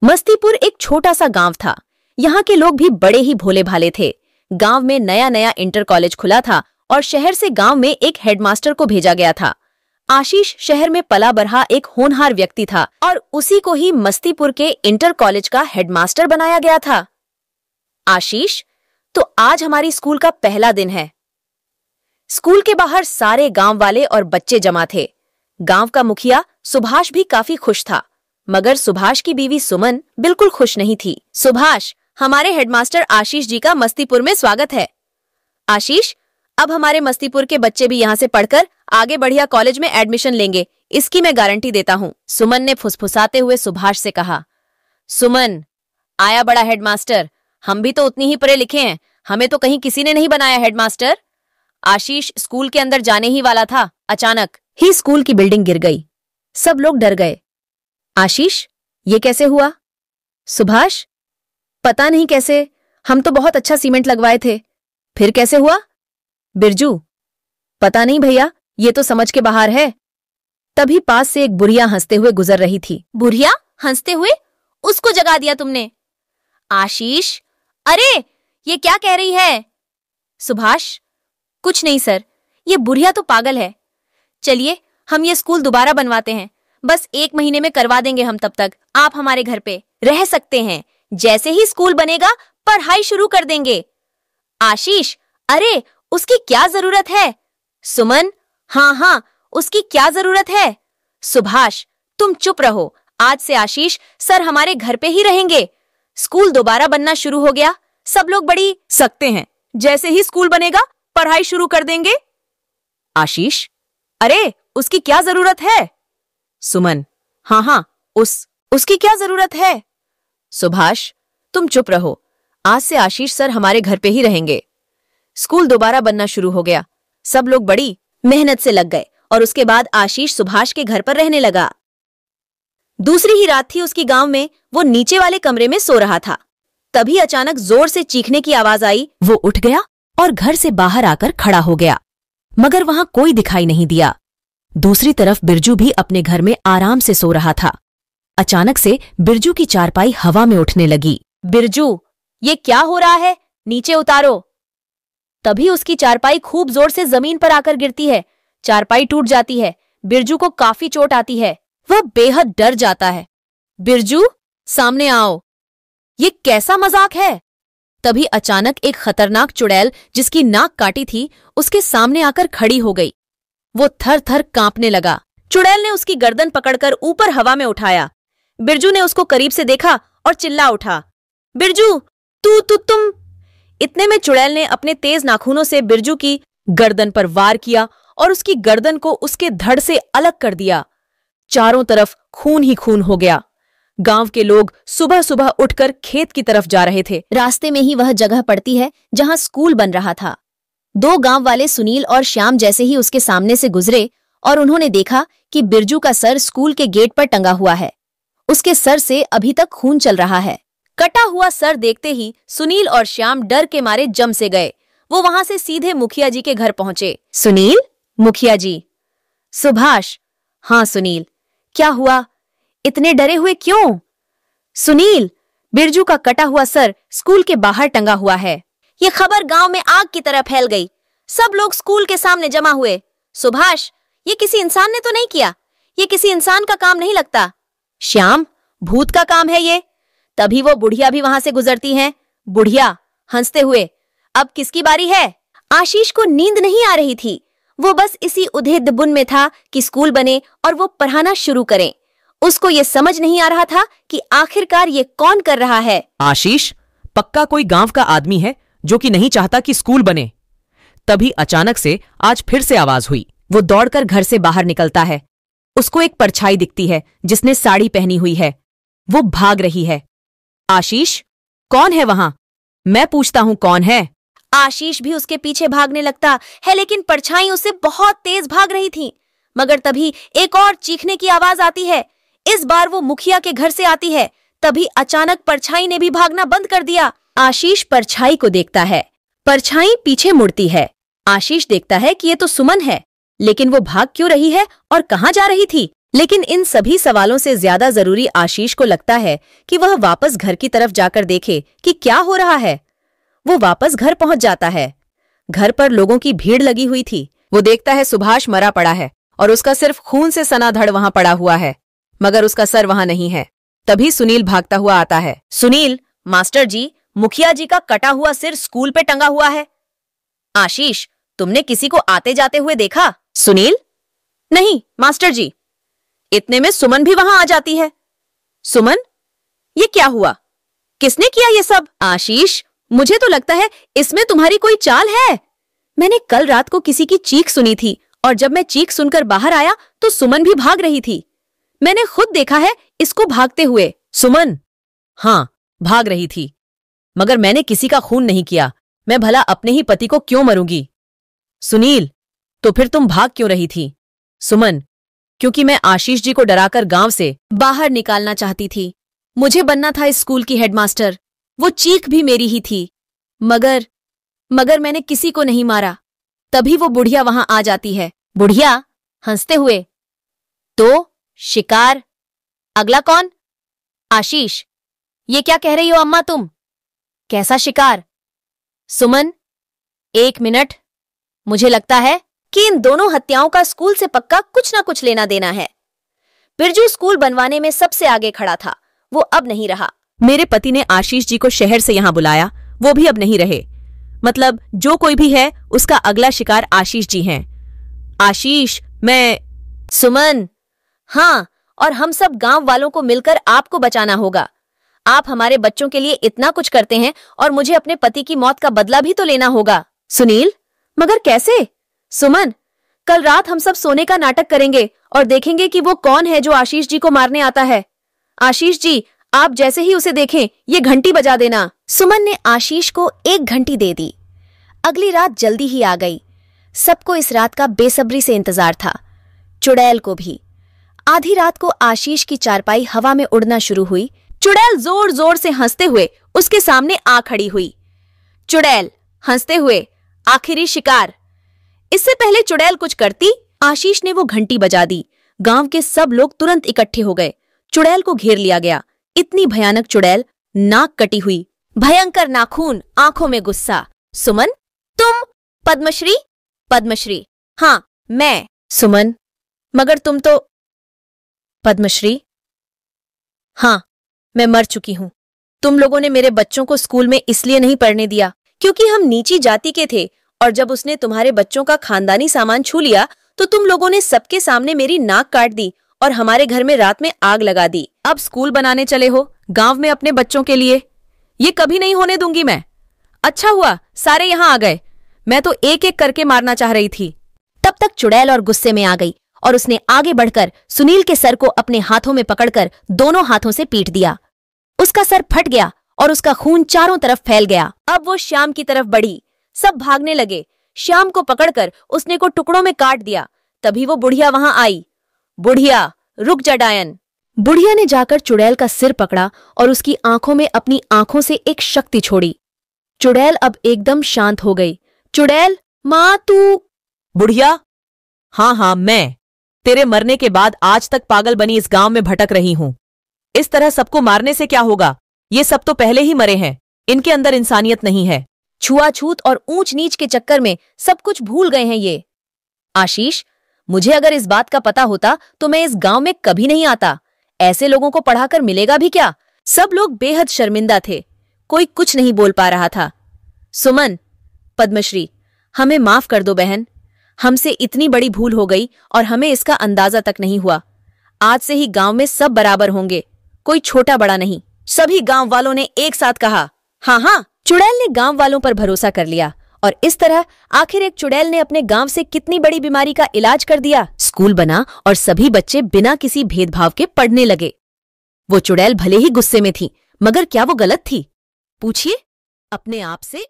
मस्तीपुर एक छोटा सा गांव था। यहाँ के लोग भी बड़े ही भोले भाले थे। गांव में नया नया इंटर कॉलेज खुला था और शहर से गांव में एक हेडमास्टर को भेजा गया था। आशीष शहर में पला बढ़ा एक होनहार व्यक्ति था और उसी को ही मस्तीपुर के इंटर कॉलेज का हेडमास्टर बनाया गया था। आशीष, तो आज हमारी स्कूल का पहला दिन है। स्कूल के बाहर सारे गांव वाले और बच्चे जमा थे। गांव का मुखिया सुभाष भी काफी खुश था, मगर सुभाष की बीवी सुमन बिल्कुल खुश नहीं थी। सुभाष, हमारे हेडमास्टर आशीष जी का मस्तीपुर में स्वागत है। आशीष, अब हमारे मस्तीपुर के बच्चे भी यहाँ से पढ़कर आगे बढ़िया कॉलेज में एडमिशन लेंगे, इसकी मैं गारंटी देता हूँ। सुमन ने फुसफुसाते हुए सुभाष से कहा। सुमन, आया बड़ा हेडमास्टर, हम भी तो उतनी ही पढ़े लिखे हैं, हमें तो कहीं किसी ने नहीं बनाया हेडमास्टर। आशीष स्कूल के अंदर जाने ही वाला था, अचानक ही स्कूल की बिल्डिंग गिर गई। सब लोग डर गए। आशीष, ये कैसे हुआ? सुभाष, पता नहीं कैसे, हम तो बहुत अच्छा सीमेंट लगवाए थे। फिर कैसे हुआ? बिरजू, पता नहीं भैया, ये तो समझ के बाहर है। तभी पास से एक बुढ़िया हंसते हुए गुजर रही थी। बुढ़िया हंसते हुए? उसको जगा दिया तुमने। आशीष, अरे ये क्या कह रही है? सुभाष, कुछ नहीं सर, ये बुढ़िया तो पागल है। चलिए हम ये स्कूल दोबारा बनवाते हैं, बस 1 महीने में करवा देंगे हम, तब तक आप हमारे घर पे रह सकते हैं। जैसे ही स्कूल बनेगा पढ़ाई शुरू कर देंगे। आशीष, अरे उसकी क्या जरूरत है? सुमन, हाँ, उसकी क्या जरूरत है? सुभाष, तुम चुप रहो, आज से आशीष सर हमारे घर पे ही रहेंगे। स्कूल दोबारा बनना शुरू हो गया, सब लोग बड़ी सकते हैं, जैसे ही स्कूल बनेगा पढ़ाई शुरू कर देंगे। आशीष, अरे उसकी क्या जरूरत है? सुमन, हाँ, उसकी क्या जरूरत है? सुभाष, तुम चुप रहो, आज से आशीष सर हमारे घर पे ही रहेंगे। स्कूल दोबारा बनना शुरू हो गया, सब लोग बड़ी मेहनत से लग गए और उसके बाद आशीष सुभाष के घर पर रहने लगा। दूसरी ही रात थी उसकी गांव में। वो नीचे वाले कमरे में सो रहा था। तभी अचानक जोर से चीखने की आवाज आई। वो उठ गया और घर से बाहर आकर खड़ा हो गया, मगर वहां कोई दिखाई नहीं दिया। दूसरी तरफ बिरजू भी अपने घर में आराम से सो रहा था। अचानक से बिरजू की चारपाई हवा में उठने लगी। बिरजू, ये क्या हो रहा है? नीचे उतारो। तभी उसकी चारपाई खूब जोर से जमीन पर आकर गिरती है। चारपाई टूट जाती है। बिरजू को काफी चोट आती है। वह बेहद डर जाता है। बिरजू, सामने आओ, ये कैसा मजाक है? तभी अचानक एक खतरनाक चुड़ैल जिसकी नाक काटी थी उसके सामने आकर खड़ी हो गई। वो थर थर कांपने लगा। चुड़ैल ने उसकी गर्दन पकड़कर ऊपर हवा में उठाया। बिरजू ने उसको करीब से देखा और चिल्ला उठा, बिरजू, तुम। इतने में चुड़ैल ने अपने तेज नाखूनों से बिरजू की गर्दन पर वार किया और उसकी गर्दन को उसके धड़ से अलग कर दिया। चारों तरफ खून ही खून हो गया। गांव के लोग सुबह सुबह उठकर खेत की तरफ जा रहे थे। रास्ते में ही वह जगह पड़ती है जहां स्कूल बन रहा था। 2 गांव वाले सुनील और श्याम जैसे ही उसके सामने से गुजरे और उन्होंने देखा कि बिरजू का सर स्कूल के गेट पर टंगा हुआ है। उसके सर से अभी तक खून चल रहा है। कटा हुआ सर देखते ही सुनील और श्याम डर के मारे जम से गए। वो वहां से सीधे मुखिया जी के घर पहुंचे। सुनील, मुखिया जी। सुभाष, हाँ सुनील, क्या हुआ? इतने डरे हुए क्यों? सुनील, बिरजू का कटा हुआ सर स्कूल के बाहर टंगा हुआ है। ये खबर गांव में आग की तरह फैल गई। सब लोग स्कूल के सामने जमा हुए। सुभाष, ये किसी इंसान ने तो नहीं किया, ये किसी इंसान का काम नहीं लगता। श्याम, भूत का काम है ये। तभी वो बुढ़िया भी वहां से गुजरती हैं। बुढ़िया हंसते हुए, अब किसकी बारी है? आशीष को नींद नहीं आ रही थी। वो बस इसी उधेड़ बुन में था कि स्कूल बने और वो पढ़ाना शुरू करें। उसको ये समझ नहीं आ रहा था कि आखिरकार ये कौन कर रहा है। आशीष, पक्का कोई गांव का आदमी है जो कि नहीं चाहता कि स्कूल बने। तभी अचानक से आज फिर से आवाज हुई। वो दौड़कर घर से बाहर निकलता है। उसको एक परछाई दिखती है जिसने साड़ी पहनी हुई है। वो भाग रही है। आशीष, कौन है वहां? मैं पूछता हूं, कौन है? आशीष भी उसके पीछे भागने लगता है, लेकिन परछाई उससे बहुत तेज भाग रही थी। मगर तभी एक और चीखने की आवाज आती है। इस बार वो मुखिया के घर से आती है। तभी अचानक परछाई ने भी भागना बंद कर दिया। आशीष परछाई को देखता है। परछाई पीछे मुड़ती है। आशीष देखता है कि ये तो सुमन है, लेकिन वो भाग क्यों रही है और कहाँ जा रही थी? लेकिन इन सभी सवालों से ज्यादा जरूरी आशीष को लगता है कि वह वापस घर की तरफ जाकर देखे कि क्या हो रहा है। वो वापस घर पहुंच जाता है। घर पर लोगों की भीड़ लगी हुई थी। वो देखता है सुभाष मरा पड़ा है और उसका सिर्फ खून से सना धड़ वहां पड़ा हुआ है, मगर उसका सर वहां नहीं है। तभी सुनील भागता हुआ आता है। सुनील, मास्टर जी, मुखिया जी का कटा हुआ सिर स्कूल पे टंगा हुआ है। आशीष, तुमने किसी को आते जाते हुए देखा? सुनील, नहीं मास्टर जी। इतने में सुमन भी वहां आ जाती है। सुमन, ये क्या हुआ? किसने किया ये सब? आशीष, मुझे तो लगता है इसमें तुम्हारी कोई चाल है। मैंने कल रात को किसी की चीख सुनी थी और जब मैं चीख सुनकर बाहर आया तो सुमन भी भाग रही थी। मैंने खुद देखा है इसको भागते हुए। सुमन? हाँ, भाग रही थी, मगर मैंने किसी का खून नहीं किया। मैं भला अपने ही पति को क्यों मरूंगी? सुनील, तो फिर तुम भाग क्यों रही थी? सुमन, क्योंकि मैं आशीष जी को डराकर गांव से बाहर निकालना चाहती थी। मुझे बनना था इस स्कूल की हेडमास्टर। वो चीख भी मेरी ही थी, मगर मैंने किसी को नहीं मारा। तभी वो बुढ़िया वहां आ जाती है। बुढ़िया हंसते हुए, तो शिकार अगला कौन? आशीष, ये क्या कह रही हो अम्मा तुम? कैसा शिकार? सुमन, 1 मिनट। मुझे लगता है कि इन दोनों हत्याओं का स्कूल से पक्का कुछ ना कुछ लेना देना है। बिरजू स्कूल बनवाने में सबसे आगे खड़ा था, वो अब नहीं रहा। मेरे पति ने आशीष जी को शहर से यहां बुलाया, वो भी अब नहीं रहे। मतलब जो कोई भी है उसका अगला शिकार आशीष जी हैं। आशीष, मैं... सुमन, हाँ, और हम सब गांव वालों को मिलकर आपको बचाना होगा। आप हमारे बच्चों के लिए इतना कुछ करते हैं और मुझे अपने पति की मौत का बदला भी तो लेना होगा। सुनील, मगर कैसे? सुमन, कल रात हम सब सोने का नाटक करेंगे और देखेंगे कि वो कौन है जो आशीष जी को मारने आता है। आशीष जी, आप जैसे ही उसे देखें ये घंटी बजा देना। सुमन ने आशीष को 1 घंटी दे दी। अगली रात जल्दी ही आ गई। सबको इस रात का बेसब्री से इंतजार था, चुड़ैल को भी। आधी रात को आशीष की चारपाई हवा में उड़ना शुरू हुई। चुड़ैल जोर जोर से हंसते हुए उसके सामने आ खड़ी हुई। चुड़ैल हंसते हुए, आखिरी शिकार। इससे पहले चुड़ैल कुछ करती, आशीष ने वो घंटी बजा दी। गांव के सब लोग तुरंत इकट्ठे हो गए। चुड़ैल को घेर लिया गया। इतनी भयानक चुड़ैल, नाक कटी हुई, भयंकर नाखून, आंखों में गुस्सा। सुमन, तुम? पद्मश्री? पद्मश्री, हाँ मैं। सुमन, मगर तुम तो... पद्मश्री, हाँ मैं मर चुकी हूं। तुम लोगों ने मेरे बच्चों को स्कूल में इसलिए नहीं पढ़ने दिया क्योंकि हम नीची जाति के थे, और जब उसने तुम्हारे बच्चों का खानदानी सामान छू लिया तो तुम लोगों ने सबके सामने मेरी नाक काट दी और हमारे घर में रात में आग लगा दी। अब स्कूल बनाने चले हो गांव में अपने बच्चों के लिए? ये कभी नहीं होने दूंगी मैं। अच्छा हुआ सारे यहां आ गए, मैं तो एक एक करके मारना चाह रही थी। तब तक चुड़ैल और गुस्से में आ गई और उसने आगे बढ़कर सुनील के सर को अपने हाथों में पकड़कर दोनों हाथों से पीट दिया। उसका सर फट गया और उसका खून चारों तरफ फैल गया। अब वो श्याम की तरफ बढ़ी। सब भागने लगे। श्याम को पकड़कर उसने को टुकड़ों में काट दिया। तभी वो बुढ़िया वहां आई। बुढ़िया, रुक जा डायन। बुढ़िया ने जाकर चुड़ैल का सिर पकड़ा और उसकी आंखों में अपनी आंखों से एक शक्ति छोड़ी। चुड़ैल अब एकदम शांत हो गई। चुड़ैल, माँ तू? बुढ़िया, हाँ मैं तेरे मरने के बाद आज तक पागल बनी इस गांव में भटक रही हूं। इस तरह सबको मारने से क्या होगा? ये सब तो पहले ही मरे हैं, इनके अंदर इंसानियत नहीं है। छुआछूत और ऊंच नीच के चक्कर में सब कुछ भूल गए हैं ये। आशीष, मुझे अगर इस बात का पता होता तो मैं इस गांव में कभी नहीं आता। ऐसे लोगों को पढ़ाकर मिलेगा भी क्या? सब लोग बेहद शर्मिंदा थे। कोई कुछ नहीं बोल पा रहा था। सुमन, पद्मश्री, हमें माफ कर दो बहन। हमसे इतनी बड़ी भूल हो गई और हमें इसका अंदाजा तक नहीं हुआ। आज से ही गांव में सब बराबर होंगे, कोई छोटा बड़ा नहीं। सभी गांव वालों ने एक साथ कहा, हाँ। चुड़ैल ने गांव वालों पर भरोसा कर लिया और इस तरह आखिर एक चुड़ैल ने अपने गांव से कितनी बड़ी बीमारी का इलाज कर दिया। स्कूल बना और सभी बच्चे बिना किसी भेदभाव के पढ़ने लगे। वो चुड़ैल भले ही गुस्से में थी, मगर क्या वो गलत थी? पूछिए अपने आप से।